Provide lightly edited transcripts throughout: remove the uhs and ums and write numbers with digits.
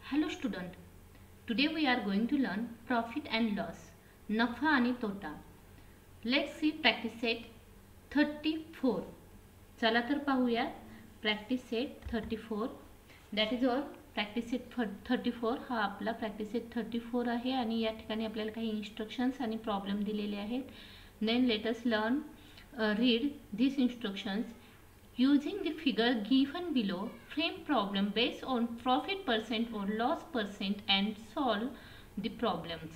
Hello student, today we are going to learn profit and loss, नफा आणि तोटा. Let's see practice set 34. चला तर पाहूया practice set 34. That is all. practice set 34 हा आपला practice set 34 आहे आणि या ठिकाणी आपल्याला काही instructions आणि problem दिलेले आहेत. Then let us learn read these instructions. Using the figure given below, frame problem based on profit percent or loss percent and solve the problems.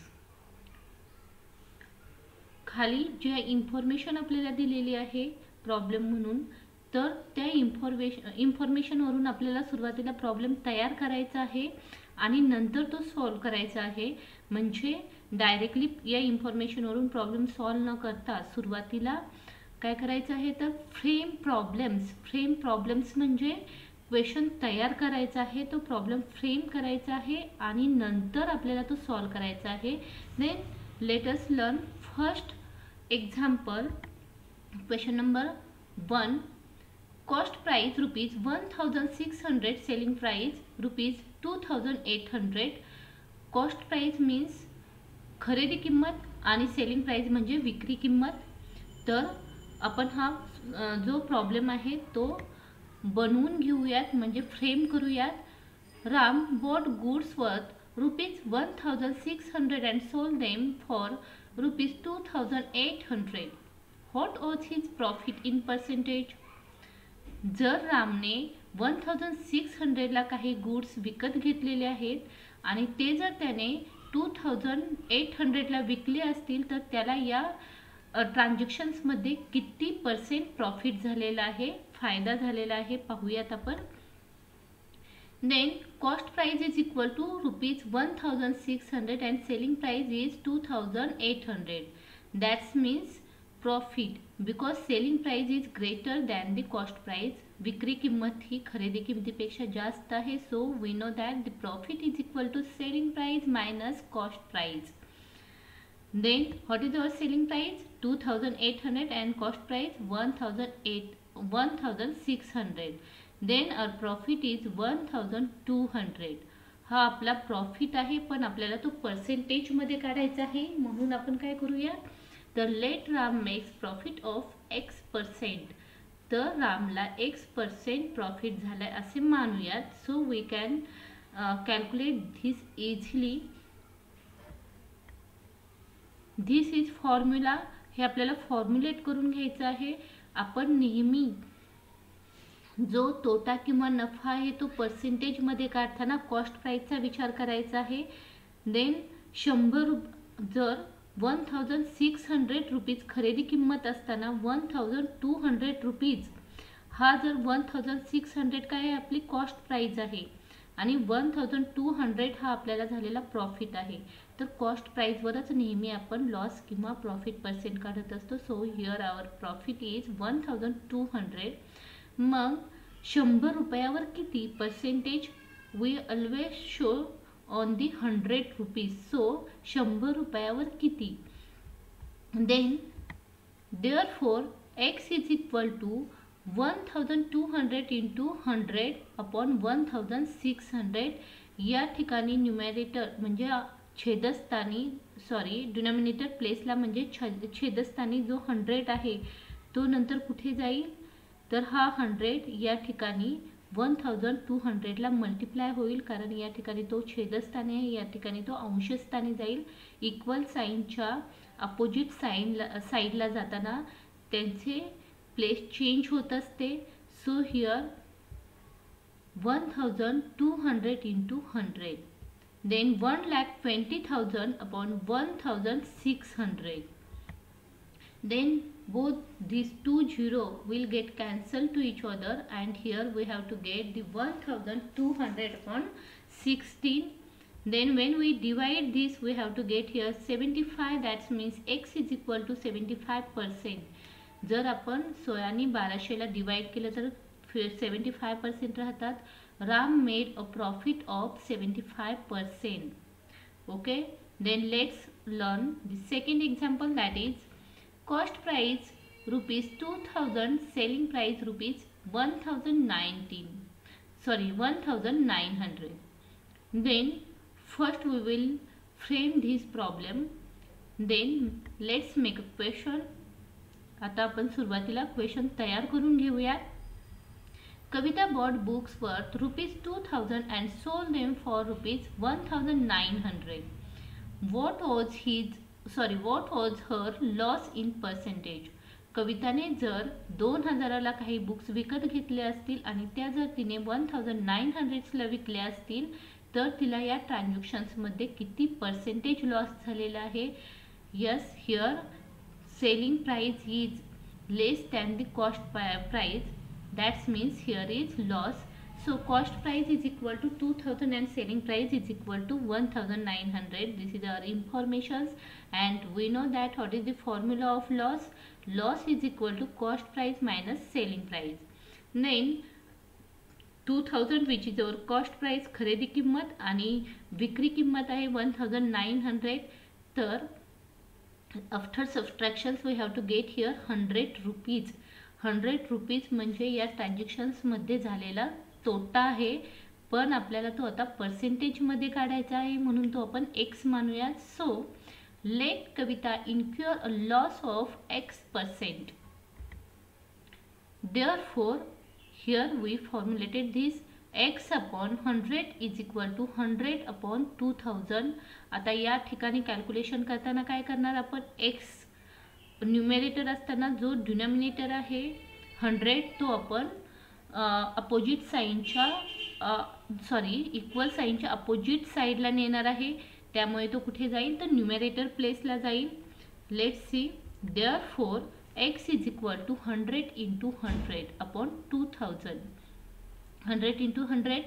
खाली जे इन्फॉर्मेशन आपल्याला दिलेली आहे प्रॉब्लेम म्हणून, तर त्या इन्फॉर्मेशनवरून आपल्याला सुरुवातीला प्रॉब्लेम तयार करायचा आहे आणि नंतर तो सॉल्व करायचा आहे. म्हणजे डायरेक्टली या इन्फॉर्मेशनवरून प्रॉब्लेम सॉल्व न करता सुरुवातीला काय करायचं आहे तर फ्रेम प्रॉब्लेम्स म्हणजे क्वेश्चन तयार करायचा आहे, तो प्रॉब्लेम फ्रेम करायचा आहे आणि नंतर आपल्याला तो सॉल्व करायचा आहे. Then let us learn first example. Question number 1. Cost price ₹1,600, selling price ₹2,800. Cost price means खरेदी किंमत आणि सेलिंग प्राइस म्हणजे विक्री किंमत. तर आपण हा जो प्रॉब्लेम आहे तो बनवून घेऊयात, म्हणजे फ्रेम करूयात. Ram bought goods worth ₹1,600 and sold them for ₹2,800. What was his profit in percentage? जर रामने 1,600 ला काही गुड्स विकत घेतलेले आहेत आणि ते जर त्याने 2,800 ला विकले असतील तर त्याला या ट्रान्झॅक्शन्स मध्ये किती पर्सेंट प्रॉफिट झालेला आहे, फायदा झालेला आहे पाहूयात आपण. Then cost price is equal to ₹1,600 and selling price is 2,800. That's means profit because selling price is greater than the cost price. विक्री किंमत ही खरेदी किमतीपेक्षा जास्त आहे. So we know that the profit is equal to selling price minus cost price. Then what is our selling price? 2,800 and cost price 1,600. Then our profit is 1,200. हा आपला profit आहे, पण आपल्याला तो पर्सेंटेज मध्ये काढायचा आहे. म्हणून आपण काय करूया तर let Ram makes profit of X%. तर रामला X% प्रॉफिट झालाय असे मानूयात. So we can calculate this easily. This is formula. हे आपल्याला फॉर्म्युलेट करून घ्यायचं आहे. आपण नेहमी जो तोटा किंवा नफा आहे तो पर्सेंटेज मध्ये काढताना कॉस्ट प्राइसचा विचार करायचा आहे. देन 100 जर 1,600 रुपीज खरेदी किंमत असताना 1,200 रुपीज हा जर 1,600 काय आहे आपली कॉस्ट प्राइस आहे आणि 1,200 हा आपल्याला झालेला प्रॉफिट आहे. तर कॉस्ट प्राइसवरच नेहमी आपण लॉस किंवा प्रॉफिट पर्सेंट काढत असतो. So here our profit is 1,200. मग 100 रुपयावर किती percentage? We always show on the 100 rupees. So 100 रुपयावर किती? Then therefore X is equal to 1,200 into 100 upon 1,600. या ठिकाणी न्यूमरेटर म्हणजे छेदस्थानी डिनॉमिनेटर प्लेसला म्हणजे छेदस्थानी जो 100 आहे तो नंतर कुठे जाईल तर हा 100 या ठिकाणी 1,200 ला मल्टिप्लाय होईल, कारण या ठिकाणी तो छेदस्थानी आहे, या ठिकाणी तो अंशस्थानी जाईल. इक्वल साइनच्या अपोजिट साइडला जाताना त्यांचे प्लेस चेंज होत असते. So here 1,200 into 100. Then 1,20,000 upon 1,600. Then both these two zero will get cancelled to each other and here we have to get the 1,200 upon 16. Then when we divide this we have to get here 75. That means X is equal to 75%. जर आपण 16 ने 1200 ला divide केलं तर 75% राहतात. Ram made a profit of 75%. Okay. Then let's learn the second example. That is cost price ₹2,000, selling price ₹1,900. Then first we will frame this problem, then let's make a question. आता आपण सुरुवातीला क्वेश्चन तयार करून घेऊयात. Kavita bought books worth ₹2,000 and sold them for ₹1,900. What was her loss in percentage? कविताने जर 2000ला काही books विकत घेतले असतील आणि त्या जर तिने 1900ला विकल्या असतील तर तिला या ट्रान्झॅक्शन्समध्ये किती पर्सेंटेज लॉस झालेला आहे. Yes, here selling price is less than the cost price. That means here is loss. So cost price is equal to 2000 and selling price is equal to 1900. This is our informations, and we know that what is the formula of loss. Loss is equal to cost price minus selling price. Then 2000 which is our cost price खरेदी किंमत आणि विक्री किंमत आहे 1900. तर after subtractions we have to get here 100 rupees. 100 rupees म्हणजे या ट्रान्झॅक्शन्समध्ये झालेला तोटा आहे, पण आपल्याला तो आता पर्सेंटेजमध्ये काढायचा आहे म्हणून तो आपण एक्स मानूया. So let Kavita incur a loss of X%. Therefore here we formulated this x upon 100 is equal to 100 upon 2000. आता या ठिकाणी कॅल्क्युलेशन करताना काय करणार आपण, x न्यूमरेटर असताना जो डिनॉमिनेटर आहे 100 तो आपण अपोजिट साइनच्या इक्वल साइनच्या अपोजिट साइडला नेणार आहे, त्यामुळे तो कुठे जाईल तर न्यूमरेटर प्लेसला जाईल. Let's see. Therefore x is equal to 100 into 100 upon 2000. 100 into 100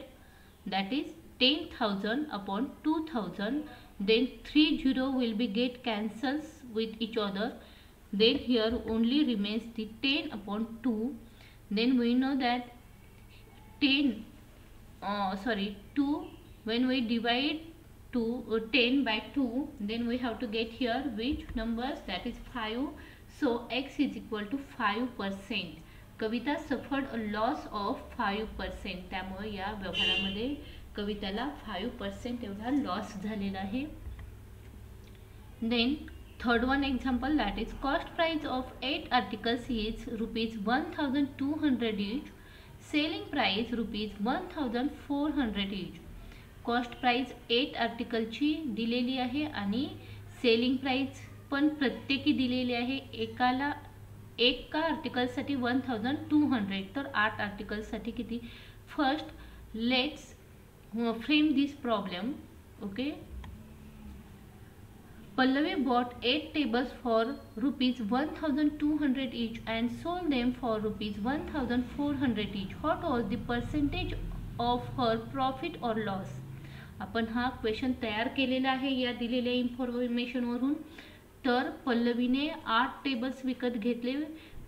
that is 10,000 upon 2000. Then 3 0 will be get cancels with each other. Then here only remains the 10 upon 2. Then we know that 2 when we divide 10 by 2, then we have to get here which numbers, that is 5. So x is equal to 5%. Kavita suffered a loss of 5%. त्यामुळे या व्यवहारामध्ये कविताला 5% एवढा loss झालेला आहे. Then third one example, that is cost price of 8 articles is ₹1,200 each. Selling price ₹1,400 each. Cost price 8 article ची दिलेली आहे आणि सेलिंग प्राइस पण प्रत्येकी दिलेली आहे. एका आर्टिकलसाठी 1200, तर 8 आर्टिकलसाठी किती. First let's frame this problem. Okay. Pallavi bought 8 tables for ₹1,200 each and sold them for ₹1,400 each. What was the percentage of her profit or loss? आपण हा क्वेश्चन तयार केलेला आहे या दिलेल्या इन्फॉर्मेशनवरून. तर पल्लवीने 8 टेबल्स विकत घेतले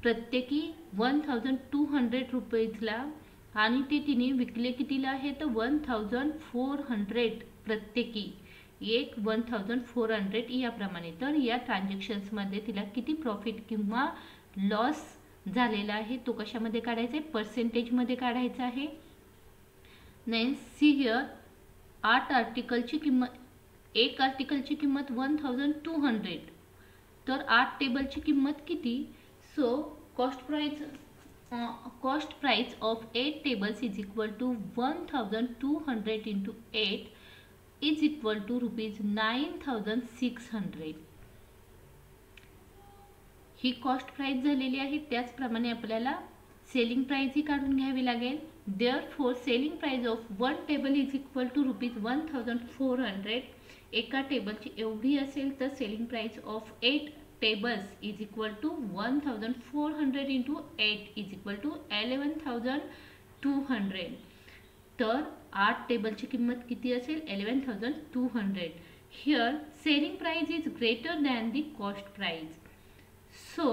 प्रत्येकी 1200 रुपीजला आणि ते तिने विकले कितीला आहे तर 1400 प्रत्येकी, एक 1400 याप्रमाणे. तर या ट्रान्झॅक्शन्समध्ये तिला किती प्रॉफिट किंवा लॉस झालेला आहे तो कशामध्ये काढायचा आहे, पर्सेंटेजमध्ये काढायचा आहे. नेन सी हिअर 8 आर्टिकलची किंमत, एक आर्टिकलची किंमत 1200, तर 8 टेबलची किंमत किती. So cost price of 8 tables is equal to 1200 into 8 is equal to ₹9,600. ही कॉस्ट प्राइस झालेली आहे. त्याचप्रमाणे आपल्याला सेलिंग प्राइस ही काढून घ्यावी लागेल. Therefore selling price of 1 table is equal to ₹1,400. एका टेबलची एवढी असेल तर selling price of 8 tables is equal to 1400 into 8 is equal to 11,200. तर 8 टेबलची किंमत किती असेल 11,200. Here selling price is greater than the cost price. So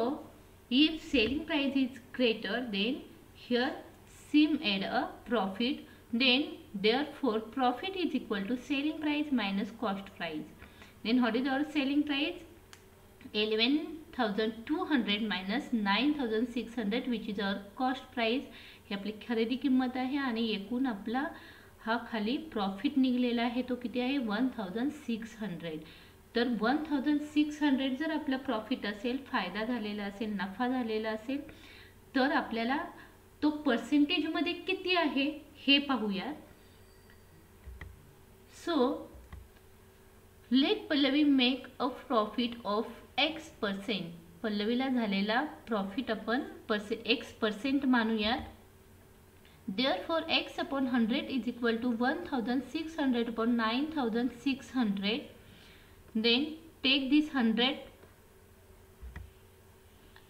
if selling price is greater than here she made a profit. Then therefore profit is equal to selling price minus cost price. Then what is our selling price? 11,200 minus 9,600 which is our cost price. ही आपली खरेदी किंमत आहे आणि एकूण आपला हा खाली profit निघलेला आहे तो किती आहे 1600. तर 1600 जर आपला प्रॉफिट असेल, फायदा झालेला असेल, नफा झालेला असेल, तर आपल्याला तो पर्सेंटेजमध्ये किती आहे हे पाहूया. So let Pallavi make a profit of X%. पल्लवीला झालेला प्रॉफिट आपण X% मानूयात. Therefore X upon 100 is equal to 1600 upon 9600. Then take this 100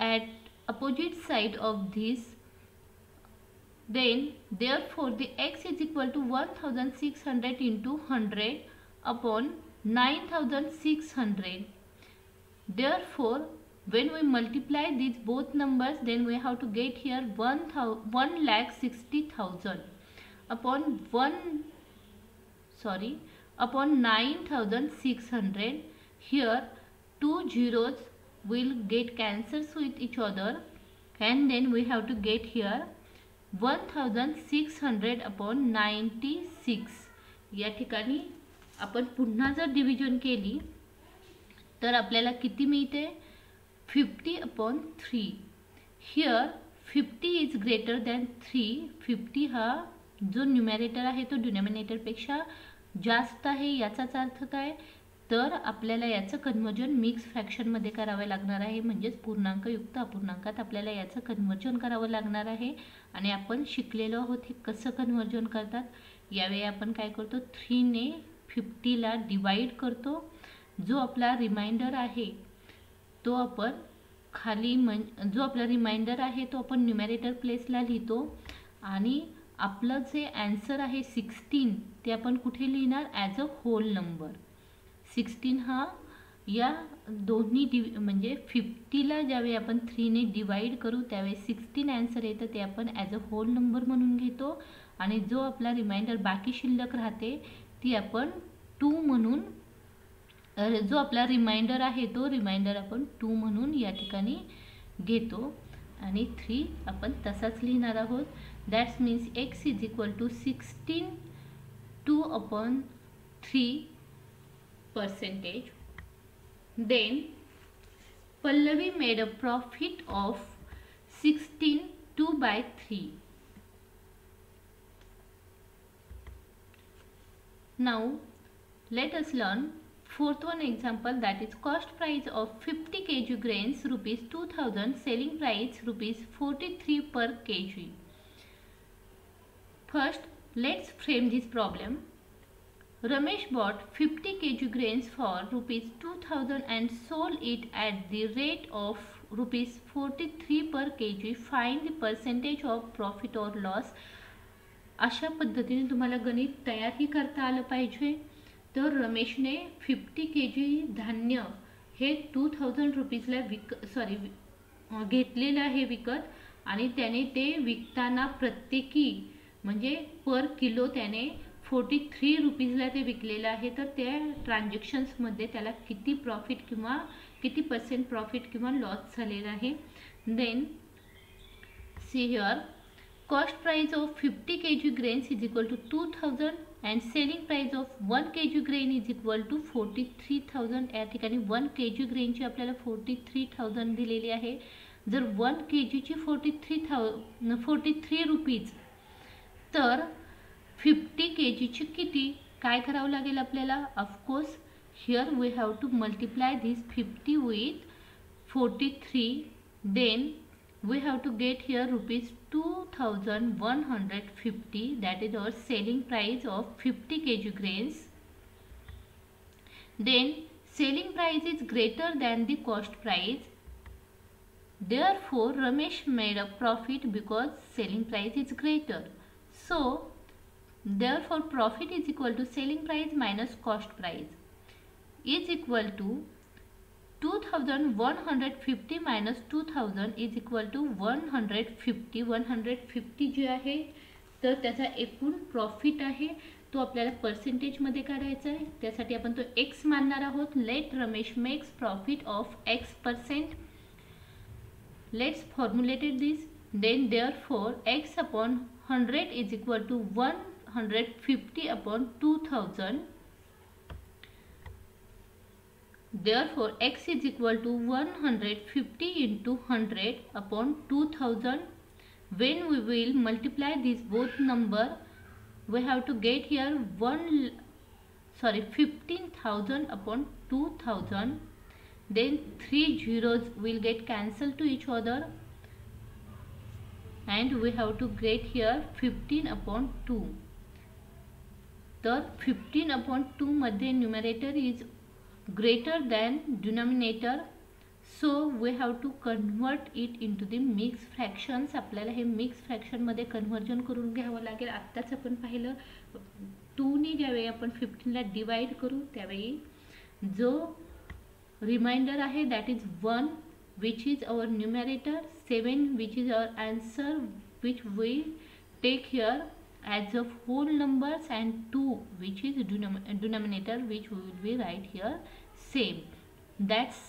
at opposite side of this. Then therefore the X is equal to 1600 into 100 upon 9600. Therefore when we multiply these both numbers, then we have to get here 1,60,000 upon upon 9,600. Here two zeros will get cancels with each other, and then we have to get here 1,600 upon 96. या ठिकाणी आपण पुन्हा जर division केली तर आपल्याला किती मिळते 50 upon 3. Here 50 is greater than 3. 50 हा जो न्यूमरेटर आहे तो डिनॉमिनेटर पेक्षा जास्त आहे. याचाच अर्थ काय, तर आपल्याला याचं कन्वर्जन मिक्स फ्रॅक्शन मध्ये करावे लागणार आहे. म्हणजेच पूर्णांक युक्त अपूर्णांकात आपल्याला याचं कन्वर्जन करावं लागणार आहे. आणि आपण शिकलेलो आहोत हे कसं कन्वर्जन करतात. यावेळी आपण काय करतो, 3 ने 50 ला डिवाइड करतो. जो आपला रिमाइंडर आहे तो आपण खाली जो आपला रिमाइंडर आहे तो आपण न्यूमरेटर प्लेसला लिहितो. आणि आपलं जे आन्सर आहे 16 ते आपण कुठे लिहिणार, ॲज अ होल नंबर. 16 हा या दोन्ही म्हणजे 50 ला ज्यावेळी आपण 3 ने डिवाइड करू त्यावेळी 16 आन्सर येतं, ते आपण ॲज अ होल नंबर म्हणून घेतो. आणि जो आपला रिमाइंडर बाकी शिल्लक राहते ती आपण 2 म्हणून, जो आपला रिमाइंडर आहे तो रिमाइंडर आपण 2 म्हणून या ठिकाणी घेतो. आणि 3 आपण तसाच लिहिणार आहोत. That's means X is equal to 16 2 upon 3%. Then Pallavi made a profit of 16 2/3. Now let us learn fourth one example, that is cost price of 50 kg grains rupees 2000, selling price rupees 43 per kg. First let's frame this problem. Ramesh bought 50 kg grains for rupees 2000 and sold it at the rate of rupees 43 per kg. Find the percentage of profit or loss. अशा पद्धतीने तुम्हाला गणित तयारही करता आलं पाहिजे. तर रमेशने 50 kg धान्य हे 2000 रुपीजला घेतलेलं आहे विकत. आणि त्याने ते विकताना प्रत्येकी म्हणजे पर किलो त्याने 43 रुपीजला ते विकलेलं आहे. तर त्या ट्रान्झॅक्शन्समध्ये त्याला किती प्रॉफिट किंवा किती % प्रॉफिट किंवा लॉस झालेला आहे. Then see here, cost price of 50 kg grains is equal to 2000 and selling price of 1 kg grain is equal to 43,000. या ठिकाणी 1 kg grain ची आपल्याला 43,000 दिलेली आहे. जर 1 kg ची 43 रुपीज, तर 50 kg ची किती काय करावं लागेल आपल्याला. Of course here we have to multiply this 50 with 43. Then we have to get here rupees 2150, that is our selling price of 50 kg grains. Then selling price is greater than the cost price, therefore Ramesh made a profit because selling price is greater. So therefore profit is equal to selling price minus cost price is equal to 2150 minus 2000 is equal to 150. 150 जे आहे तर त्याचा एकूण profit आहे तो आपल्याला पर्सेंटेजमध्ये काढायचा आहे. त्यासाठी आपण तो X मानणार आहोत. Let Ramesh makes profit of X%. Let's formulated this. Then therefore X upon 100 is equal to 150 upon 2000. Therefore, x is equal to 150 into 100 upon 2000. When we will multiply these both number, we have to get here 15,000 upon 2000. Then 3 zeros will get cancelled to each other, and we have to get here 15 upon 2. तर 15 upon 2 मध्ये numerator is greater than denominator, so we have to convert it into the mixed fractions. आपल्याला हे mixed fraction मध्ये conversion करून घ्यावं लागेल. आत्ताच आपण पाहिलं 2 ने ज्यावेळी आपण 15 ला डिवाइड करू त्यावेळी जो रिमाइंडर आहे that is 1 which is our numerator, 7 which is our answer which we take here as of whole numbers, and 2 which is denominator which we will be write here same. That's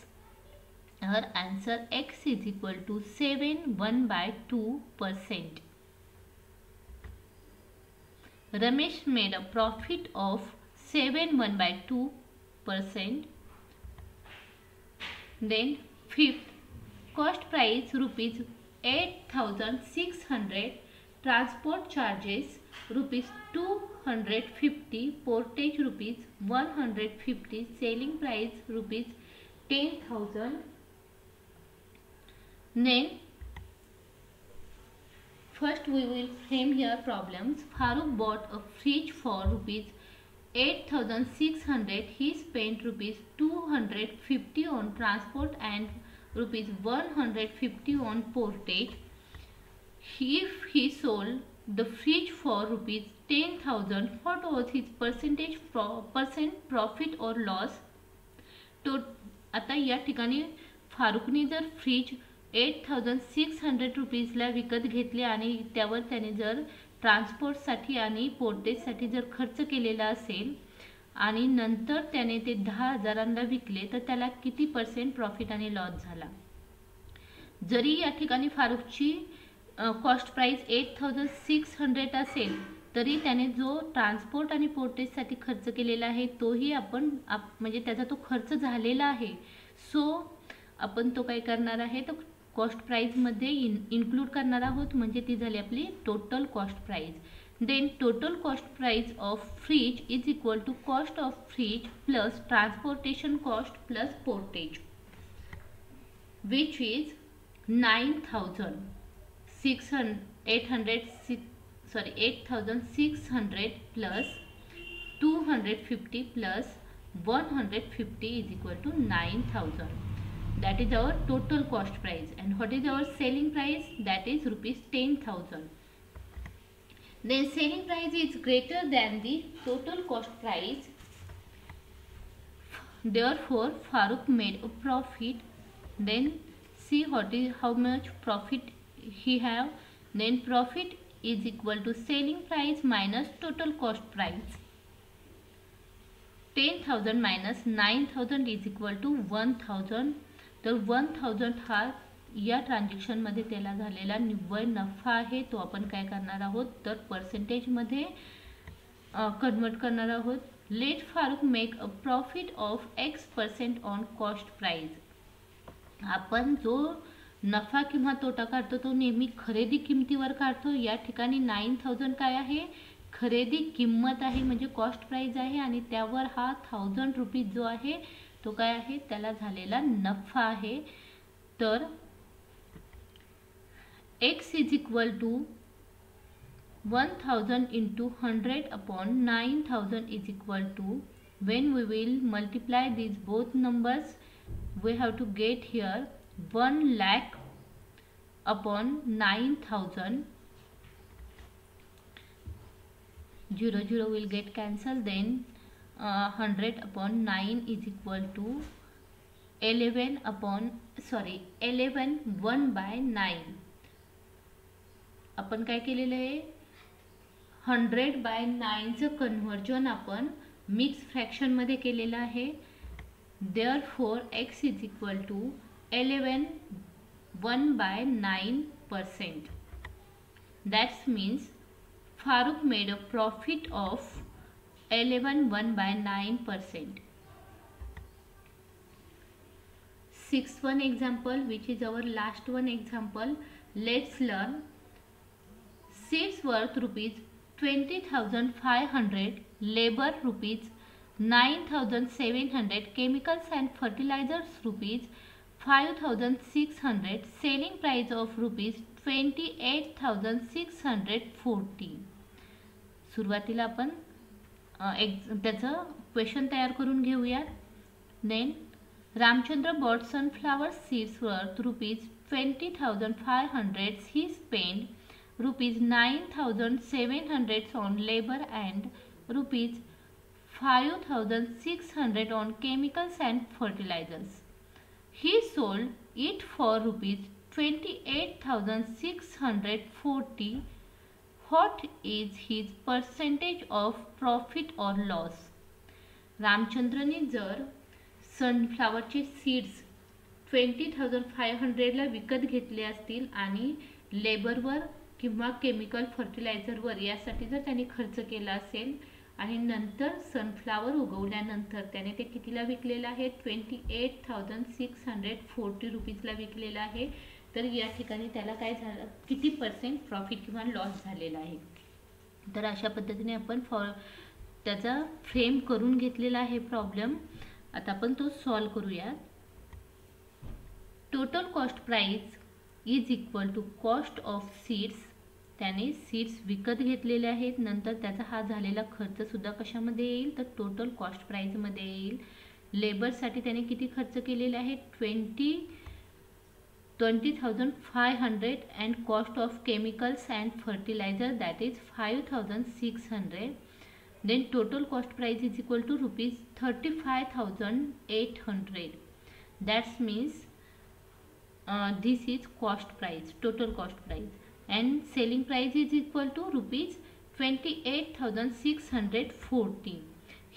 our answer. X is equal to 7 1/2%. Ramesh made a profit of 7 1/2%. Then fifth, cost price rupees 8,600, transport charges rupees 250, portage rupees 150, selling price rupees 10,000. Then first we will frame here problems. Farooq bought a fridge for rupees 8,600. He spent rupees 250 on transport and rupees 150 on portage. If he sold the fridge for rupees 10,000, what was his percent profit or loss? तो आता या ठिकाणी फारुकने जर fridge 8,600 रुपीजला विकत घेतले आणि त्यावर त्याने जर ट्रान्सपोर्टसाठी आणि पोर्टेजसाठी जर खर्च केलेला असेल आणि नंतर त्याने ते 10,000ला विकले तर त्याला किती % प्रॉफिट आणि लॉस झाला. जरी या ठिकाणी फारुकची कॉस्ट प्राइस 8,600 असेल तरी त्याने जो ट्रान्सपोर्ट आणि पोर्टेजसाठी खर्च केलेला आहे तोही आपण म्हणजे त्याचा तो खर्च झालेला आहे. सो आपण तो काय करणार आहे तर कॉस्ट प्राइस मध्ये इन्क्लूड करणार आहोत, म्हणजे ती झाली आपली total cost price. Then total cost price of fridge is equal to cost of fridge plus transportation cost plus portage which is 8,600 plus 250 plus 150 is equal to 9,000. That is our total cost price. And what is our selling price? That is rupees 10,000. Then selling price is greater than the total cost price. Therefore, Farooq made a profit. Then see how much profit he have. Then profit is equal to selling price minus total cost price. 10,000 minus 9,000 is equal to 1,000. तर 1,000 हा या transaction मध्ये त्याला झालेला निव्वळ नफा आहे. तो आपण काय करणार आहोत तर पर्सेंटेज मध्ये कन्वर्ट करणार आहोत. Let Farooq make a profit of X% on cost price. आपण जो नफा किंवा तोटा काढतो तो नेहमी खरेदी किमतीवर काढतो. या ठिकाणी 9,000 काय आहे खरेदी किंमत आहे म्हणजे कॉस्ट प्राइस आहे आणि त्यावर हा 1,000 रुपीज जो आहे तो काय आहे त्याला झालेला नफा आहे. तर X is equal to 1,000 into 100 upon 9,000 is equal to, when we will multiply these both numbers we have to get here 1 lakh upon 9,000. 0 will get cancelled. Then 100 upon 9 is equal to 11 1/9. आपण काय केलेलं आहे 100/9 चं conversion आपण mix fraction मध्ये केलेलं आहे. Therefore X is equal to 11 1/9%. That means Farooq made a profit of 11 by 9%. Sixth one example, which is our last one example. Let's learn. Seeds worth rupees 20,500, labor rupees 9,700, chemicals and fertilizers rupees 5,600, selling price of rupees 28,640. सुरुवातीला आपण त्याचं question तयार करून घेऊयात. Then Ramchandra bought sunflower seeds worth rupees 20,500. He spent rupees 9,700 on labor and rupees 5,600 on chemicals and fertilizers. He sold it for rupees 28,640. What is his percentage of profit or loss? रामचंद्रने जर सनफ्लावरचे seeds 20,500 ला विकत घेतले असतील आणि लेबरवर किंवा chemical फर्टिलायझरवर यासाठी जर त्याने खर्च केला असेल आणि नंतर सनफ्लावर उगवल्यानंतर त्याने ते कितीला विकलेलं आहे 28,640 रुपीजला विकलेलं आहे. तर या ठिकाणी त्याला काय झालं, किती पर्सेंट प्रॉफिट किंवा लॉस झालेला आहे. तर अशा पद्धतीने आपण त्याचा फ्रेम करून घेतलेला आहे प्रॉब्लेम. आता आपण तो सॉल्व करूया. Total cost price is equal to cost of seeds. त्याने सीड्स विकत घेतलेले आहेत, नंतर त्याचा हा झालेला खर्च सुद्धा कशामध्ये येईल तर टोटल कॉस्ट प्राइस मध्ये येईल. लेबरसाठी त्याने किती खर्च केलेले आहे 20,500 and cost of chemicals and fertiliser that is 5,600. then total cost price is equal to rupees 35,800. that means this is cost price, total cost price, and selling price is equal to rupees 28,640.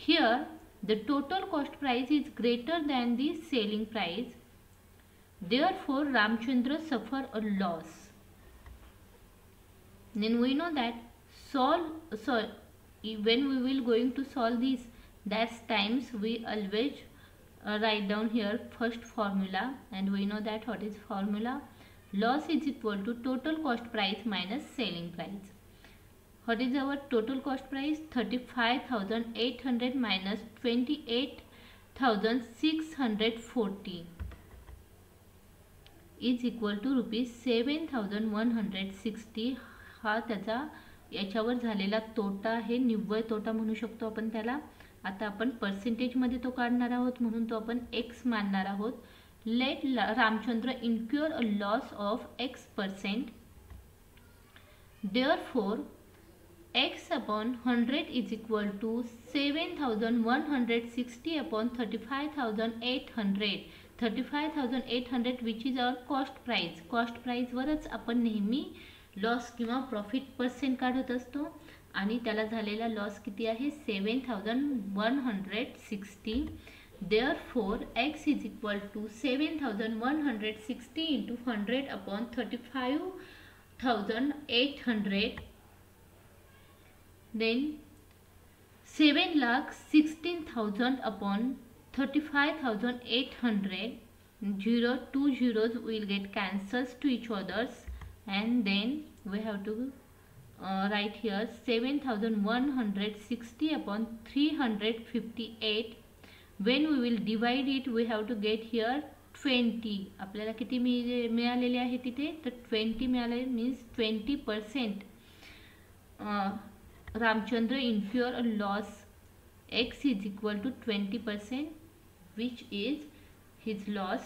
here the total cost price is greater than the selling price, therefore Ramchandra suffer a loss. then we know that when we will going to solve this, that times we always write down here first formula, and we know that what is formula. Loss is equal to total cost price minus selling price. What is our total cost price? 35,800 minus 28,640 is equal to rupees 7,160. हा त्याचा याच्यावर झालेला तोटा आहे, निव्वळ तोटा म्हणू शकतो आपण त्याला. आता आपण पर्सेंटेज मध्ये तो काढणार आहोत म्हणून तो आपण x मानणार आहोत. Let Ramchandra incur a loss of x%. Therefore x upon 100 is equal to 7,160 upon 35,800. 35,800 which is our cost price. Cost price वरच आपण नेहमी लॉस किंवा प्रॉफिट पर्सेंट काढत असतो आणि त्याला झालेला लॉस किती आहे 7,160. Therefore x is equal to 7,160 into 100 upon 35,800. then 7,16,000 upon 35,800. 2 zeros will get cancels to each others, and then we have to write here 7,160 upon 358. when we will divide it we have to get here 20. आपल्याला किती मिळालेले आहे तिथे तर 20 मिळाले, means 20%. Ramchandra incur a loss. x is equal to 20%, which is his loss.